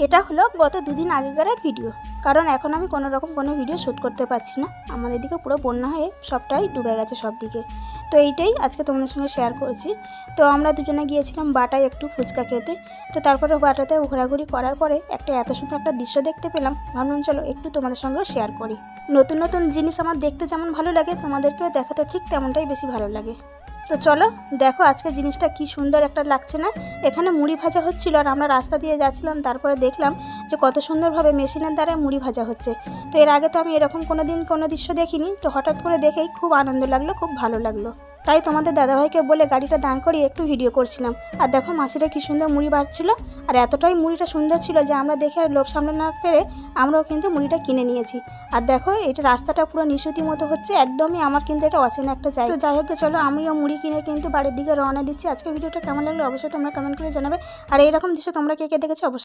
এটা হলো গত দুদিন আগেকার ভিডিও, কারণ এখন আমি কোনো রকম কোনো ভিডিও শ্যুট করতে পারছি না। আমাদের দিকে পুরো বন্যা হয়ে সবটাই ডুবে গেছে সব দিকে। তো এইটাই আজকে তোমাদের সঙ্গে শেয়ার করেছি। তো আমরা দুজনে গিয়েছিলাম বাটায় একটু ফুচকা খেতে। তো তারপরে বাটাতে ঘোরাঘুরি করার পরে এত সুন্দর একটা দৃশ্য দেখতে পেলাম। ভাবলাম চলো একটু তোমাদের সঙ্গেও শেয়ার করি। নতুন নতুন জিনিস আমার দেখতে যেমন ভালো লাগে, তোমাদেরকেও দেখাতে ঠিক তেমনটাই বেশি ভালো লাগে। তো চলো দেখো আজকে জিনিসটা কি সুন্দর একটা লাগছে না। এখানে মুড়ি ভাজা হচ্ছিল আর আমরা রাস্তা দিয়ে যাচ্ছিলাম, তারপরে দেখলাম যে কত সুন্দরভাবে মেশিনের দ্বারা মুড়ি ভাজা হচ্ছে। তো এর আগে তো আমি এরকম কোনো দিন কোনো দৃশ্য দেখিনি। তো হঠাৎ করে দেখেই খুব আনন্দ লাগলো, খুব ভালো লাগলো। তাই তোমাদের দাদাভাইকে বলে গাড়িটা দাঁড় করিয়ে একটু ভিডিও করছিলাম। আর দেখো মাসিরা কি সুন্দর মুড়ি বাড়ছিল, আর এতটাই মুড়িটা সুন্দর ছিল যে আমরা দেখে আর লোভ সামনে না পেরে আমরাও কিন্তু মুড়িটা কিনে নিয়েছি। আর দেখো এটা রাস্তাটা পুরো নিশুতি মতো হচ্ছে, একদমই আমার কিন্তু এটা অচেনা একটা জায়গা। তো যাই হোক চলো আমিও মুড়ি কিনে কিন্তু বাড়ির দিকে রওনা দিচ্ছি। আজকে ভিডিওটা কেমন লাগলো অবশ্যই তোমরা কমেন্ট করে জানাবে। আর এইরকম দৃশ্য তোমরা কে কে দেখেছো অবশ্যই